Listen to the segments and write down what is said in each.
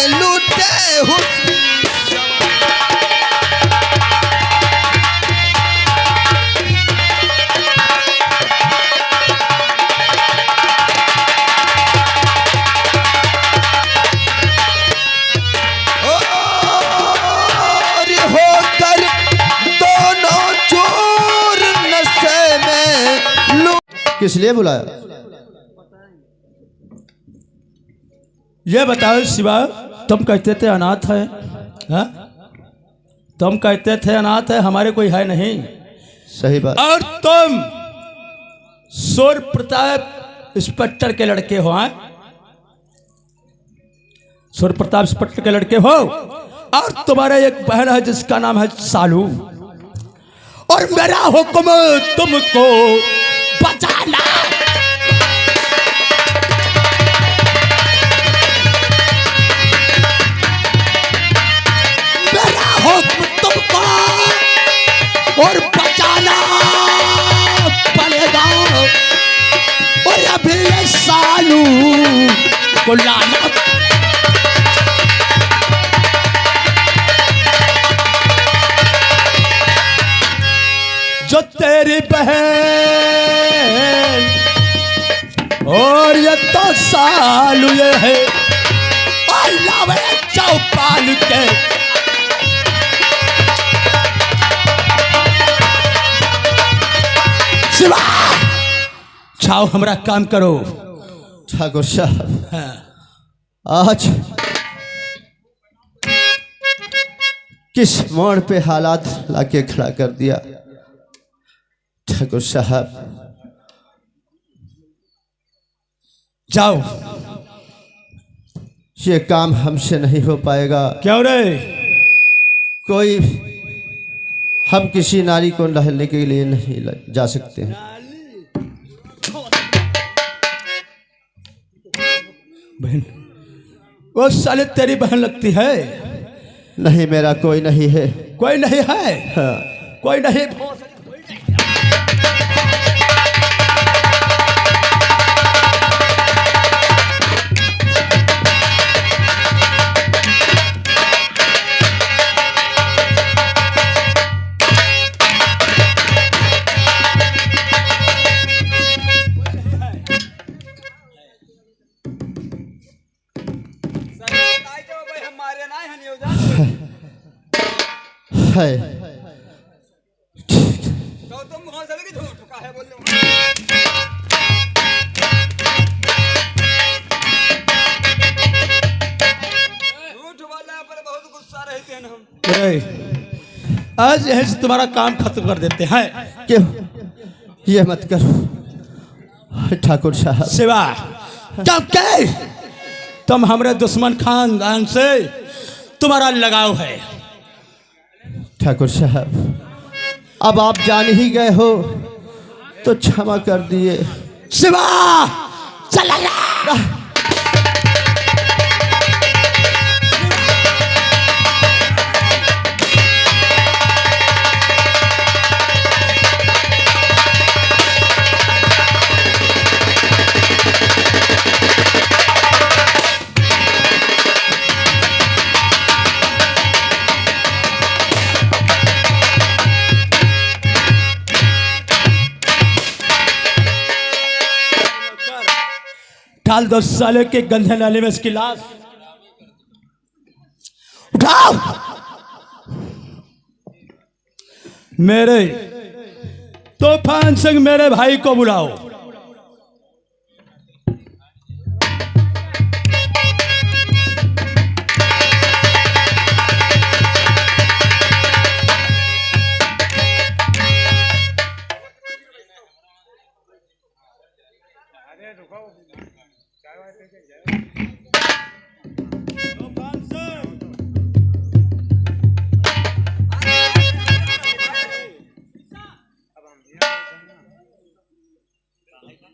लूटे होकर दोनों चोर नशे में किस लिए बुलाया? ये बताओ शिवा, तुम कहते थे अनाथ है, हाँ? तुम कहते थे अनाथ है, हमारे कोई है नहीं। सही बात। और तुम सूर्य प्रताप इंस्पेक्टर के लड़के हो, हाँ? सूर्य प्रताप इंस्पेक्टर के लड़के हो, और तुम्हारा एक बहन है जिसका नाम है सालू, और मेरा हुक्म तुमको बचाना। मेरा हुक्म तुमको और बचाना पड़ेगा, और अभी ये सालू को लाना। जो तेरी बहन और ये तो सालू ये है, और लावे चौपाल के शिवा, छाओ हमरा काम करो। ठाकुर साहब, हाँ। आज किस मोड़ पे हालात लाके खड़ा कर दिया। ठाकुर साहब, जाओ। ये काम हमसे नहीं हो पाएगा। क्यों रे? कोई हम किसी नारी को नहलाने के लिए नहीं जा सकते हैं। बहन, वो साले तेरी बहन लगती है। नहीं, मेरा कोई नहीं है। कोई नहीं है? हाँ। कोई नहीं। है आज यहीं से तुम्हारा काम खत्म कर देते हैं। क्यों? ये मत करो ठाकुर साहब। शिवा, क्योंकि तुम हमारे दुश्मन खानदान से तुम्हारा लगाव है। ठाकुर साहब, अब आप जान ही गए हो तो क्षमा कर दिए। शिवा, चला जा। डाल दो साले के गंदे नाले में इसकी लाश। उठाओ। मेरे तूफान सिंह मेरे भाई को बुलाओ।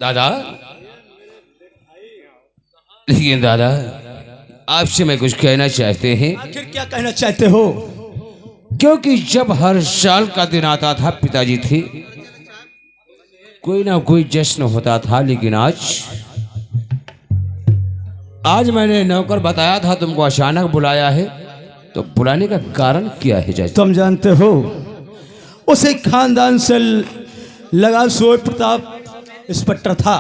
दादा, लेकिन दादा आपसे मैं कुछ कहना चाहते हैं। आखिर क्या कहना चाहते हो? क्योंकि जब हर साल का दिन आता था पिताजी थे, कोई ना कोई जश्न होता था, लेकिन आज आज मैंने नौकर बताया था तुमको अचानक बुलाया है, तो बुलाने का कारण क्या है जज? तुम जानते हो उसे खानदान से लगा सोए प्रताप इंस्पेक्टर था।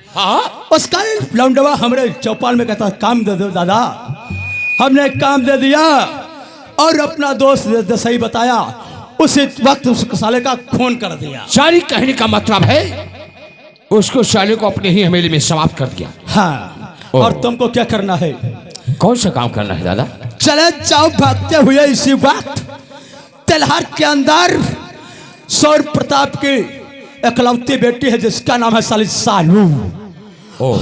हाँ, उसका लौंडवा हमारे चौपाल में कहता काम दे दो दादा। हमने काम दे दिया और अपना दोस्त सही बताया, उसी वक्त उस साले का खून कर दिया। सारी कहने का मतलब है उसको साले को अपने ही हवेली में समाप्त कर दिया। हाँ, और तुमको क्या करना है? कौन सा काम करना है दादा? चले जाओ भागते हुए इसी वक्त तेलहर के अंदर सौर प्रताप की इकलौती बेटी है जिसका नाम है साली सालू।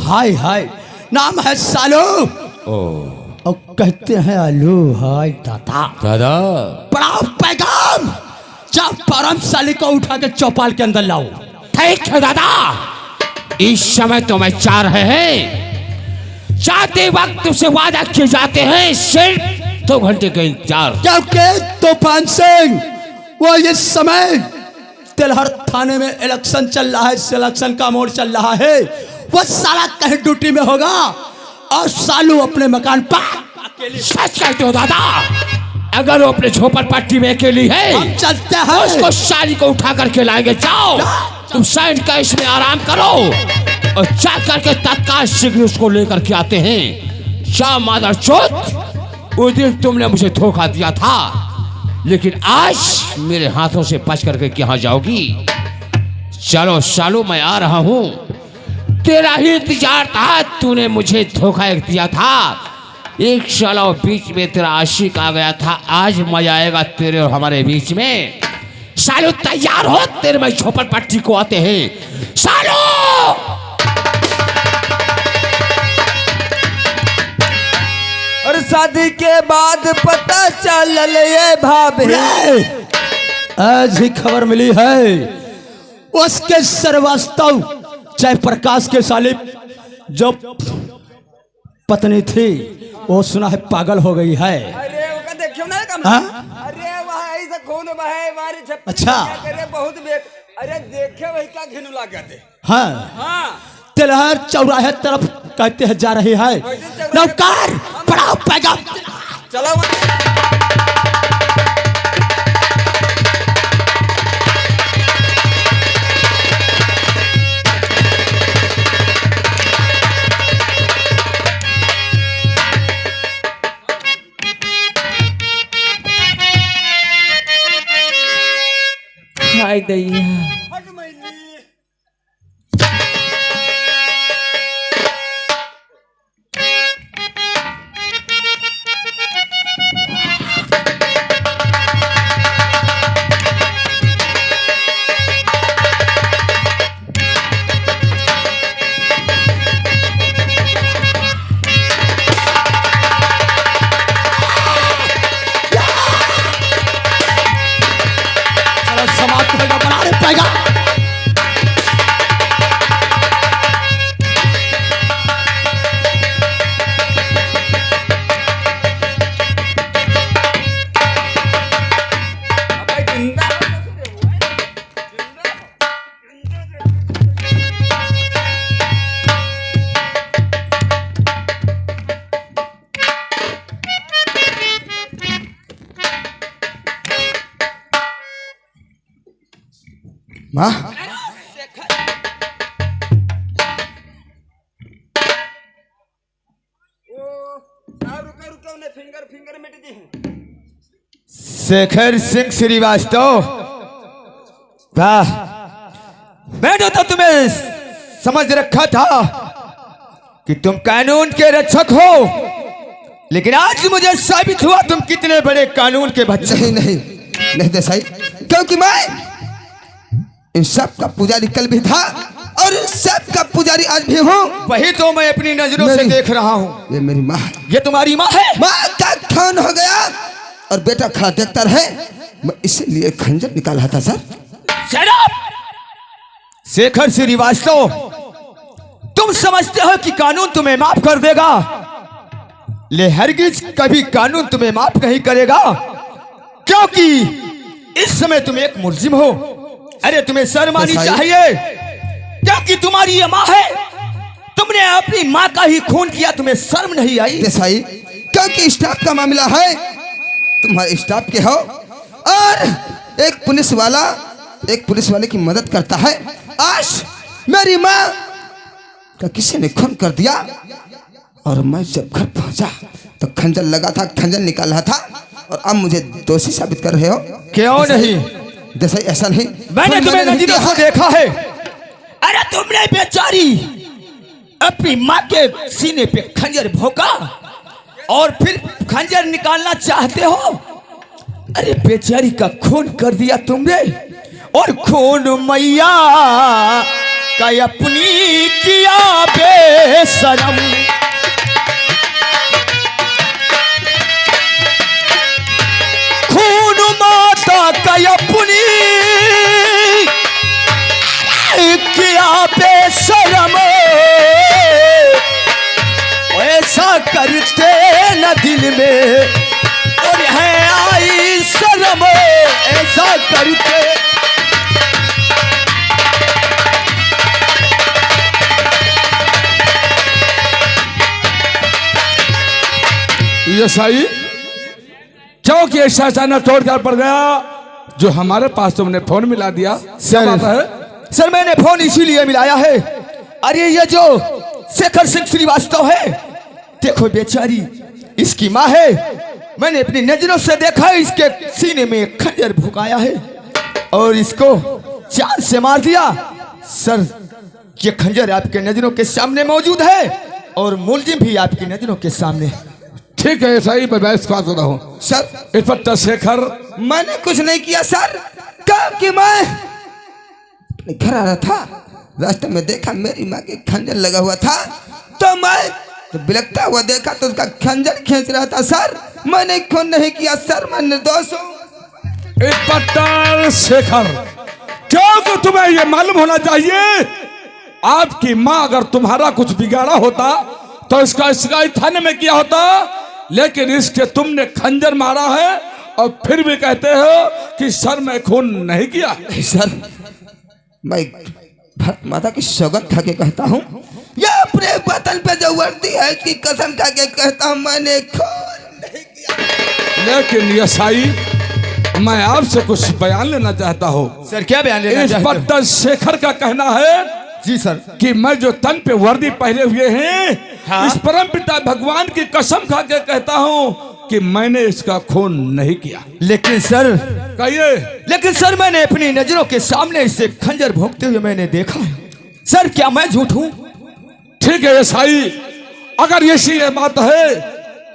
हाय हाय नाम है सालू। और कहते हैं आलू। हाय दादा दादा बड़ा पैगाम, जाओ परम साली को उठा के चौपाल के अंदर लाओ। ठीक है दादा, इस समय तो मैं चाह रहे हैं, जाते वक्त तुमसे वादा किए जाते हैं सिर्फ 2 घंटे का इंतजार। क्योंकि तूफान सिंह वो इस समय तेलहर थाने में इलेक्शन चल रहा है, सिलेक्शन का मोड़ चल रहा है, वो साला कहीं ड्यूटी में होगा और सालू अपने मकान पर अकेले। सच कहते हो दादा? अगर वो अपने झोपड़ पट्टी में अकेली है, हम चलते हैं उसको साली को उठा करके लाएंगे। जाओ तुम साइड का इसमें आराम करो और जा करके तत्काल शीघ्र उसको लेकर के आते हैं। शाह मादर चौथ, उस दिन तुमने मुझे धोखा दिया था, लेकिन आज मेरे हाथों से बच करके कहाँ जाओगी? चलो सालू मैं आ रहा हूँ, तेरा ही इंतजार था, तूने मुझे धोखा एक दिया था, एक साला बीच में तेरा आशिक आ गया था, आज मजा आएगा तेरे और हमारे बीच में। सालू तैयार हो, तेरे में झोपड़ पट्टी को आते हैं। सालू और शादी के बाद पता चल ये भाभी, आज ही खबर मिली है उसके सर्वास्तव जयप्रकाश के साली जो पत्नी थी वो सुना है पागल हो गई है। अरे वो देखियो ना कम। हाँ? अरे वहाँ ऐसा खून बहे मारी छप। अच्छा। अरे बहुत बेक। अरे देखे वही क्या घिनु लागते। हाँ हाँ, तेलहर चौराहे तरफ कहते हैं जा रही है। नौकर बड़ा पैगाम। चलो हाय दैया, समाप्त होगा बड़ा पैगाम। माँ रुको फिंगर फिंगर मिट दी। शेखर सिंह श्रीवास्तव, वाह, मैंने तो तुम्हें समझ रखा था कि तुम कानून के रक्षक हो, लेकिन आज मुझे साबित हुआ तुम कितने बड़े कानून के बच्चे। नहीं नहीं नहीं देसाई, क्योंकि मैं इन सब का पुजारी कल भी था और इन सब का पुजारी आज भी हूँ। वही तो मैं अपनी नजरों से देख रहा हूँ। ये मेरी माँ, ये तुम्हारी माँ है? माँ का खून हो गया और बेटा खड़ा देखता रहे, मैं इसीलिए खंजर निकाला था सर। शेखर श्रीवास्तव, तुम समझते हो कि कानून तुम्हें माफ कर देगा, ले हरगिज कभी कानून तुम्हें माफ नहीं करेगा, क्योंकि इस समय तुम एक मुलजिम हो। अरे तुम्हें शर्म आनी चाहिए, क्योंकि तुम्हारी ये माँ है, तुमने अपनी माँ का ही खून किया, तुम्हें शर्म नहीं आई? देसाई, क्योंकि स्टाफ का मामला है, तुम्हारे स्टाफ के हो, और एक पुलिस वाले की मदद करता है। आज मेरी माँ का किसी ने खून कर दिया, और मैं जब घर पहुंचा तो खंजर लगा था, खंजर निकाल रहा था, और अब मुझे दोषी साबित कर रहे हो? क्यों नहीं? देसाई, ऐसा नहीं, मैंने तुम्हें नजरों से देखा है। अरे तुमने बेचारी अपनी माँ के सीने पे खंजर भोंका और फिर खंजर निकालना चाहते हो। अरे बेचारी का खून कर दिया तुमने, और खून मैया का अपनी किया बेशरम। खून माता का अपनी किया बेशरम। ऐसा करते न दिल में और है आई शर्म, ऐसा करते। ये सही क्योंकि ऐसा अचानक तोड़कर पड़ गया जो हमारे पास तुमने फोन मिला दिया? सर, क्या बात है? सर मैंने फोन इसीलिए मिलाया है। अरे ये जो शेखर सिंह श्रीवास्तव है, देखो बेचारी इसकी माँ है। मैंने अपनी नजरों से देखा है, इसके सीने में खंजर भुकाया है और इसको जान से मार दिया। सर ये खंजर आपके नजरों के सामने मौजूद है और मुलजिम भी आपकी नजरों के सामने। ठीक है सही, मैं बहस बात हो रहा हूँ सर। इंस्पेक्टर शेखर, मैंने कुछ नहीं किया सर, क्योंकि मैं अपने घर आ रहा था, रास्ते में देखा मेरी माँ के खंजर लगा हुआ था, तो मैं तो बिलखता हुआ देखा तो उसका खंजर खींच रहा था सर। मैंने खून नहीं किया सर, मैं निर्दोष हूँ। इंस्पेक्टर शेखर, क्योंकि तुम्हें यह मालूम होना चाहिए आपकी माँ अगर तुम्हारा कुछ बिगाड़ा होता तो इसका शिकायत थाने में किया होता, लेकिन इसके तुमने खंजर मारा है और फिर भी कहते हो कि सर मैं खून नहीं किया। सर मैं भारत माता की सौगंध खा के कहता हूँ, ये अपने वतन पे जो वर्दी है इसकी कसम खा के कहता हूँ मैंने खून नहीं किया। लेकिन यसाई, मैं आपसे कुछ बयान लेना चाहता हूँ। सर क्या बयान लेना चाहते हो? इंस्पेक्टर शेखर का कहना है जी सर कि मैं जो तन पे वर्दी पहने हुए हैं, हाँ? इस परम पिता भगवान की कसम खा के कहता हूँ कि मैंने इसका खून नहीं किया। लेकिन सर, कहिए। लेकिन सर मैंने अपनी नजरों के सामने इसे खंजर भोंकते हुए मैंने देखा है। सर क्या मैं झूठ हूँ? ठीक है ईसाई, अगर ये बात है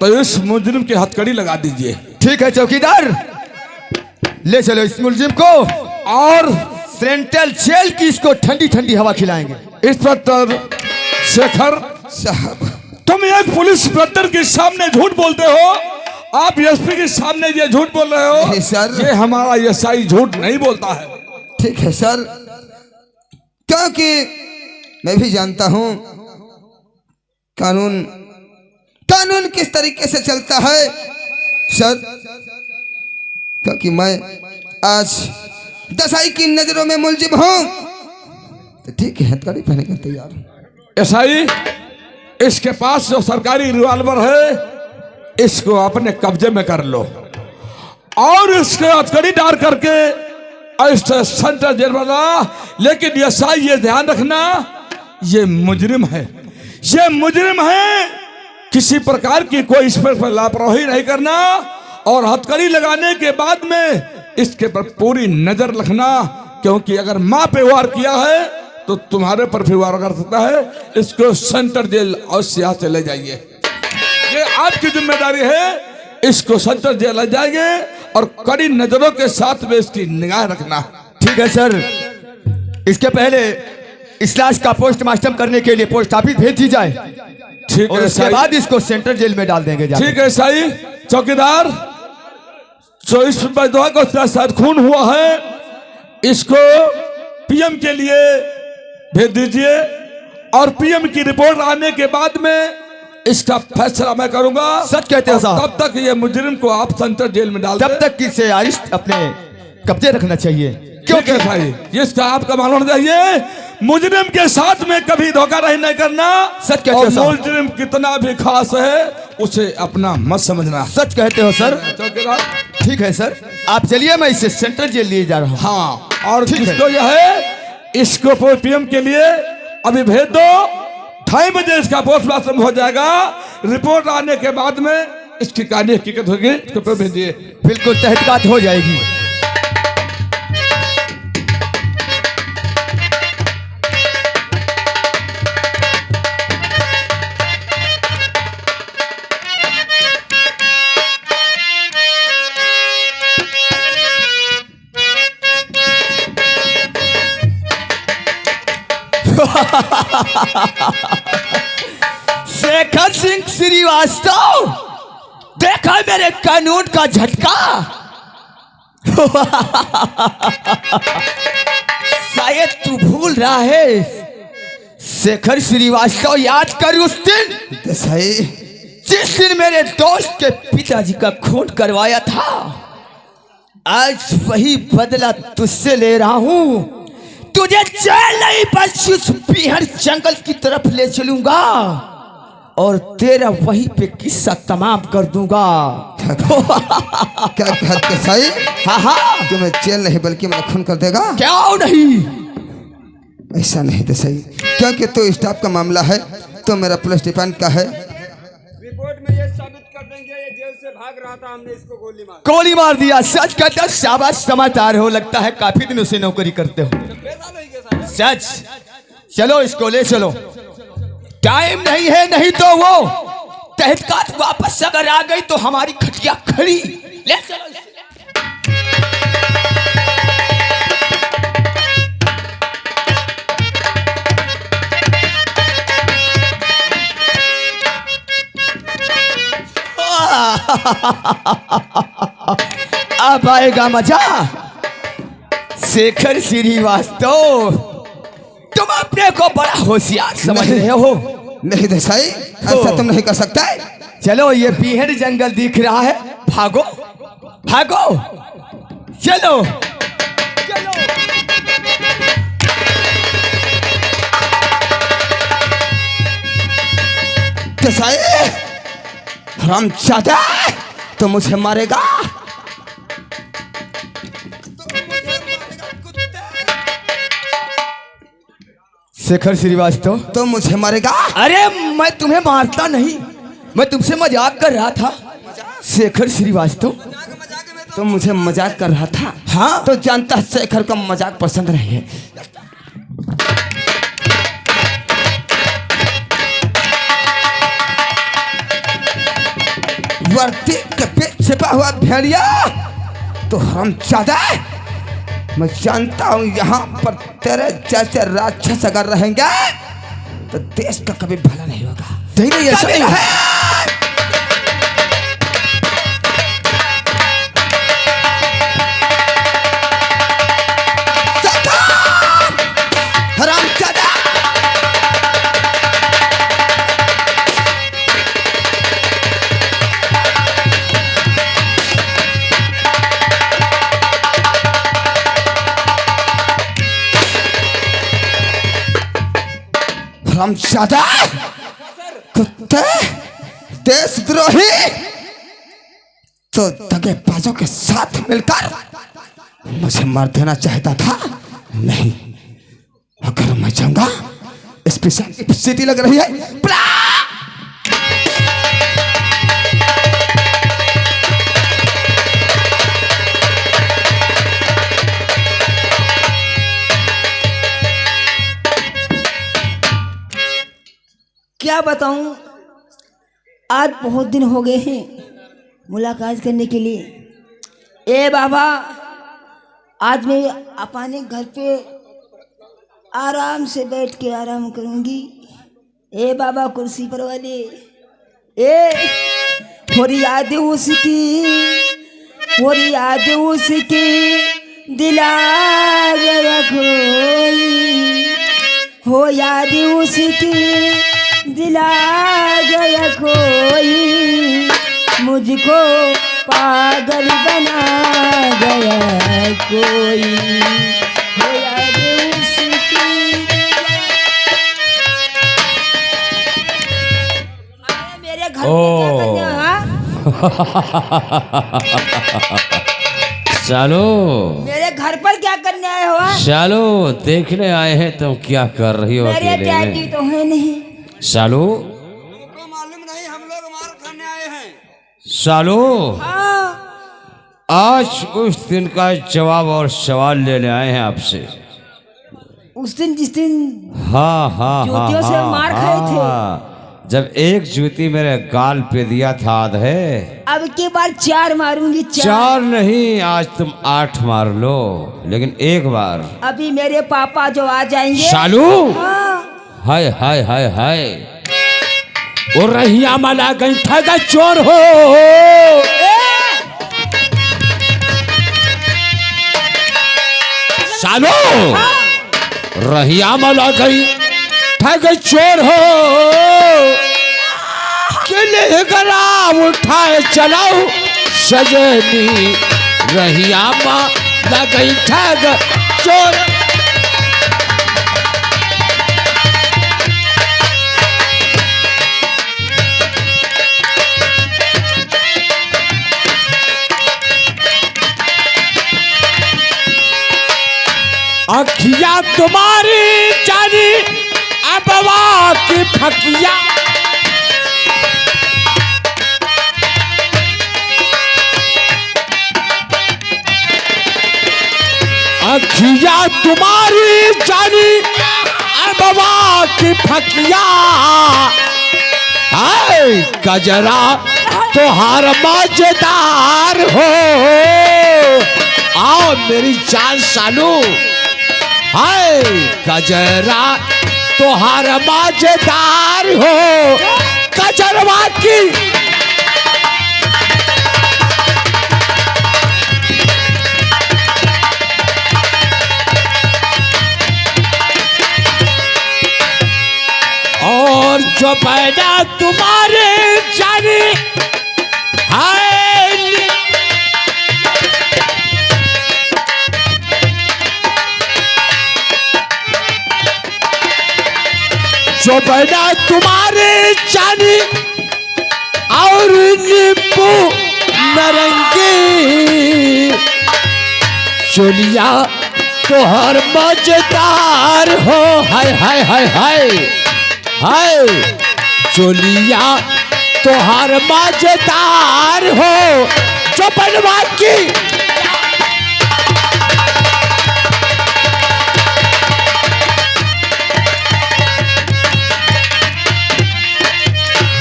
तो इस मुजरिम की हथकड़ी लगा दीजिए। ठीक है चौकीदार, ले चलो इस मुलजिम को और सेंट्रल जेल की इसको ठंडी ठंडी हवा खिलाएंगे। इंस्पेक्टर शेखर साहब, तुम एक पुलिस इंस्पेक्टर के सामने झूठ बोलते हो, आप एसपी के सामने ये झूठ बोल रहे हो? नहीं सर, ये हमारा एसआई झूठ नहीं बोलता है। ठीक है सर, क्योंकि मैं भी जानता हूँ कानून किस तरीके से चलता है सर, क्योंकि मैं आज दसाई की नजरों में मुलजिम हूँ, तो ठीक है हथकड़ी पहने के तैयार हूँ। एसआई, इसके पास जो सरकारी रिवॉल्वर है इसको अपने कब्जे में कर लो और इसके हथकड़ी डाल करके सेंट्रल जेल में ला। लेकिन एसआई ये ध्यान रखना, ये मुजरिम है, ये मुजरिम है, किसी प्रकार की कोई इस पर लापरवाही नहीं करना और हथकड़ी लगाने के बाद में इसके पर पूरी नजर रखना, क्योंकि अगर माँ पे वार किया है तो तुम्हारे पर भी वार कर सकता है। इसको सेंट्रल जेल और यहाँ से ले जाइए, ये आपकी जिम्मेदारी है। इसको सेंट्रल जेल ले जाएंगे और कड़ी नजरों के साथ में इसकी निगाह रखना। ठीक है सर, इसके पहले इस लाश का पोस्टमार्टम करने के लिए पोस्ट ऑफिस भेज दी जाए ठीक और है उसके बाद इसको सेंट्रल जेल में डाल देंगे। ठीक है सही। चौकीदार, जो इस विधवा को साथ खून हुआ है इसको पीएम के लिए भेज दीजिए और पीएम की रिपोर्ट आने के बाद में इसका फैसला मैं करूंगा। सच कहते हो साहब? तब तक ये मुजरिम को आप सेंट्रल जेल में डाल तब दें। तक इसे अरेस्ट अपने कब्जे रखना चाहिए, क्योंकि भाई इसका आपका मालूम होना चाहिए मुजरिम के साथ में कभी धोखा नहीं करना। सच कहते और हो साहब। मुजरिम कितना भी खास है उसे अपना मत समझना। सच कहते हो सर। चौकीदार ठीक है सर, आप चलिए, मैं इसे सेंट्रल जेल लिए जा रहा हूँ। हाँ, और ठीक है। इसको जो है इसको पीएम के लिए अभी भेज दो। 2:30 बजे इसका पोस्टमार्टम हो जाएगा। रिपोर्ट आने के बाद में इसकी कहानी हकीकत होगी, इसको भेजिए। बिल्कुल तहकीकात हो जाएगी। शेखर सिंह श्रीवास्तव, देखा मेरे कानून का झटका। शायद तू भूल रहा है शेखर श्रीवास्तव, याद कर उस दिन देसाई, जिस दिन मेरे दोस्त के पिताजी का खून करवाया था। आज वही बदला तुझसे ले रहा हूं। तुझे जेल नहीं बल्कि उस बिहार जंगल की तरफ ले चलूंगा और तेरा वहीं पे किस्सा तमाम कर दूंगा। क्या कहा देसाई? हाँ हाँ, तुम्हें जेल नहीं बल्कि मेरा खून कर देगा? क्या नहीं? ऐसा नहीं देसाई, क्योंकि तो स्टाफ का मामला है, तो मेरा पुलिस डिपार्टमेंट का है। रिपोर्ट में ये साबित कर देंगे ये जेल से भाग रहा था, हमने इसको गोली मार दिया। सच कहते हो, शाबाश, समाचार हो, लगता है काफी दिनों से नौकरी करते हो। सच, चलो इसको ले चलो, टाइम नहीं है, नहीं तो वो तहकीकात वापस अगर आ गई तो हमारी खटिया खड़ी। ले चलो इसे। अब आएगा मजा। शेखर श्रीवास्तव, तुम अपने को बड़ा होशियार समझ रहे हो। नहीं देसाई, ऐसा तुम नहीं कर सकता। चलो, ये बिहार जंगल दिख रहा है, भागो भागो, चलो चलो। देसाई, हरामजादा, तो मुझे मारेगा। शेखर श्रीवास्तव, तो मुझे मारेगा। अरे मैं तुम्हें मारता नहीं, मैं तुमसे मजाक कर रहा था। शेखर श्रीवास्तव, तो मुझे मजाक कर रहा था। हाँ, तो जानता है शेखर को मजाक पसंद नहीं है। वर्दी के पीछे छिपा हुआ भेड़िया, तो हरामजादा, मैं जानता हूं यहाँ पर तेरे जैसे राक्षस अगर रहेंगे तो देश का कभी भला नहीं होगा। नहीं ऐसा नहीं है। हरामजादा, हरामजादा, कुत्ते, देशद्रोही, तो दगेबाजों के साथ मिलकर मुझे मार देना चाहता था। नहीं, अगर मैं जाऊंगा, स्पेशल सिटी लग रही है, प्ला! क्या बताऊं, आज बहुत दिन हो गए हैं मुलाकात करने के लिए। ए बाबा, आज मैं अपने घर पे आराम से बैठ के आराम करूंगी। ए बाबा कुर्सी पर वाले, ए और याद उसकी, और याद उसकी दिला गया कोई, हो याद उसकी दिला गया कोई, मुझको पागल बना गया कोई, हो याद उसकी क्या करने आया? चलो मेरे घर पर क्या करने आए हो? चलो देखने आए हैं तुम क्या कर रही हो मेरे अकेले डैडी में। तो है नहीं। सालो तुमको मालूम नहीं हम लोग मार खाने आए हैं। सालो हाँ, आज उस दिन का जवाब और सवाल लेने आए हैं आपसे। उस दिन जिस दिन हाँ हाँ हाँ जूतियों से हाँ, मार खाए थे। हाँ। जब एक जूती मेरे गाल पे दिया था आधे, अब की बार 4 मारूंगी। 4 नहीं आज तुम 8 मार लो, लेकिन एक बार। अभी मेरे पापा जो आ जाएंगे। सालू हाँ, हाय हाय हाय हाय, ओ रहिया मला गंठा का चोर हो। सालो रहिया मला गई ठग चोर हो, किले गला उठाए चलाओ सजनी, रहिया मला गई ठग चोर। अखिया तुम्हारी जानी अबवा की फकिया, अखिया तुम्हारी जानी अबवा की फकिया, हाय कजरा तोहार मजेदार हो। आओ मेरी जान सालू, हाय कजरा तोहार मजेदार हो, कजरवा की और जो पैदा तुम्हारे जानी हाय, जो पैदा तुम्हारे जानी और नींबू नारंगी, चोलिया तो हर मजेदार हो। हाय हाय हाय हाय हाय, चोलिया तो हर मजेदार हो, जो बनवा की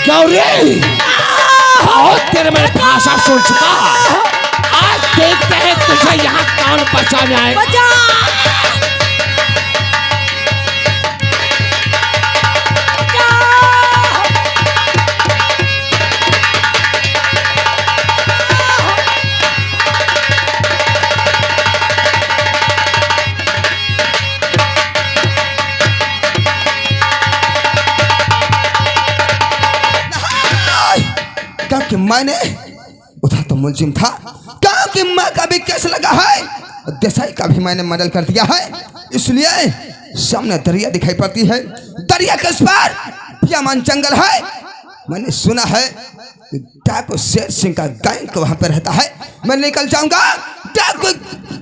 गौरी। बहुत तेरे मैंने भाषा सुन चुका, आज देखते हैं तुझे यहाँ कौन बचाने आए। कहा कि मैंने उधर तो मुलजिम था, कहा कि माँ का भी केस लगा है, देसाई का भी मैंने मर्डर कर दिया है, इसलिए सामने दरिया दिखाई पड़ती है, दरिया के उस पार पियामान जंगल है। मैंने सुना है कि डाकू शेर सिंह का गैंग वहां पर रहता है। मैं निकल जाऊंगा, डाकू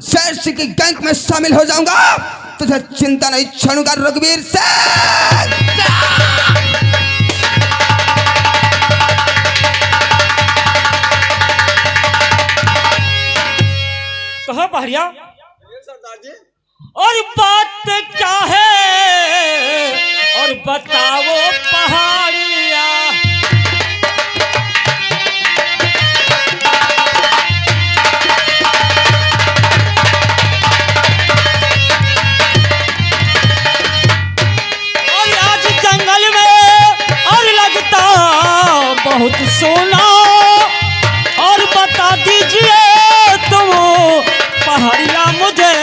शेर सिंह की गैंग में शामिल हो जाऊंगा, तुझे चिंता नहीं छोड़ूंगा रघुवीर सिंह। कहा पहाड़िया सरदार जी और बात क्या है और बताओ पहाड़िया। और आज जंगल में और लगता बहुत सोना, और बता दीजिए तुम पहाड़िया मुझे।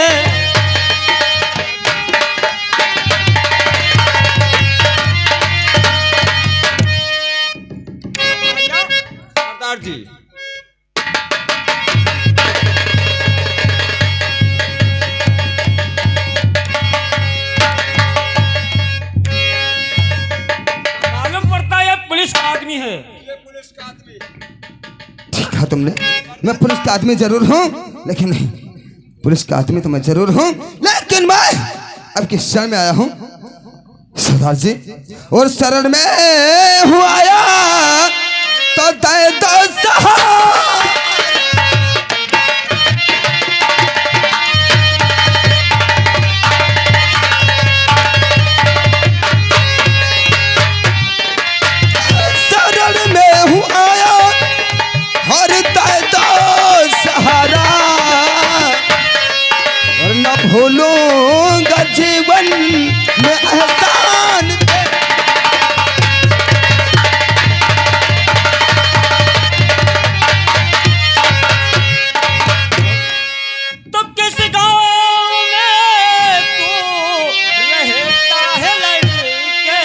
सरदार जी मालूम पड़ता है पुलिस का आदमी है। ये पुलिस कहा तुमने? मैं पुलिस का आदमी जरूर हूँ, लेकिन नहीं, पुलिस का आदमी तो मैं जरूर हूँ, लेकिन मैं अब किस शरण में आया हूँ सरदार जी, और शरण में हूँ आया तो दे दो सहारा। शरण में हूँ आया और दे दो सहारा, और न भूलूंगा जीवन में एहसान तेरा। तो किस गाँव में तू रहता है लड़के,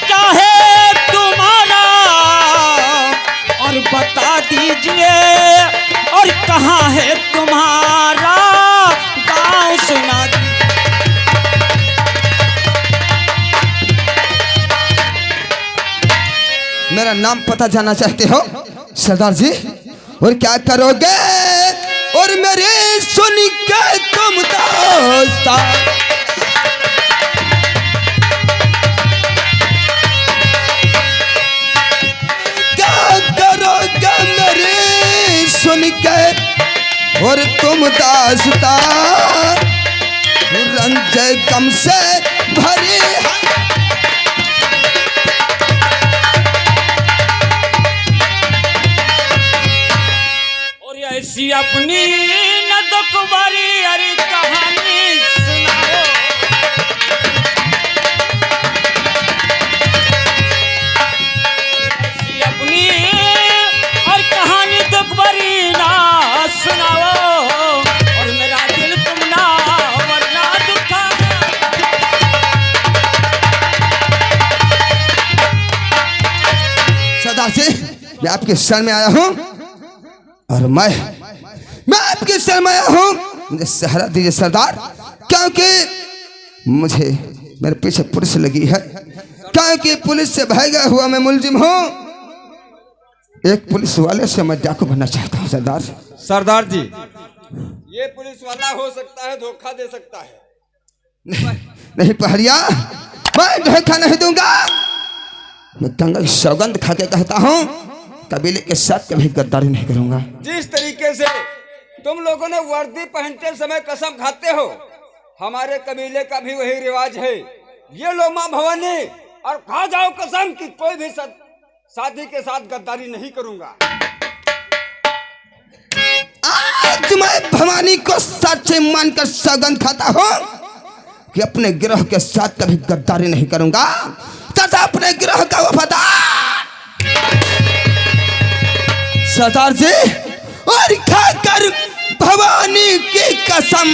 क्या है तुम्हारा और बता दीजिए, और कहाँ है तुम्हारा गाँव सुना दीजिए। मेरा नाम पता जानना चाहते हो सरदार जी, और क्या करोगे और मेरे सुन के तुम दोस्ता? क्या करोगे मेरे सुन के और तुम दास्ता? रंज गम से भरी है ऐसी अपनी न दुखभरी अरे कहानी सुनाओ, ऐसी अपनी और कहानी दुखभरी ना सुनाओ, और मेरा दिल तुम ना वरना दुखा। सरदार जी, मैं आपके शरण में आया हूँ, और मैं आपके शरण में आया हूँ, मुझे सहारा दीजिए सरदार, क्योंकि मुझे मेरे पीछे पुलिस लगी है, क्योंकि पुलिस से भागा हुआ मैं मुलजिम हूँ। एक पुलिस वाले से मैं डाकू बनना चाहता हूँ सरदार। सरदार जी, ये पुलिस वाला हो सकता है धोखा दे सकता है। नहीं पहरिया, मैं धोखा नहीं दूंगा। मैं गंगा की सौगंध खा के कहता हूँ, कबीले के साथ कभी गद्दारी नहीं करूंगा। जिस तरीके से तुम लोगों ने वर्दी पहनते समय कसम खाते हो, हमारे कबीले का भी वही रिवाज है। ये लो मां भवानी, और खा जाओ कसम कि कोई भी शादी के साथ गद्दारी नहीं करूंगा। आज मैं भवानी को सच्चे मानकर सौगंध खाता हूँ कि अपने गिरोह के साथ कभी गद्दारी नहीं करूंगा तथा अपने गिरोह का वफादार सरदार जी, और खाकर भवानी की कसम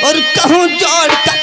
और कहूँ जोड़ कर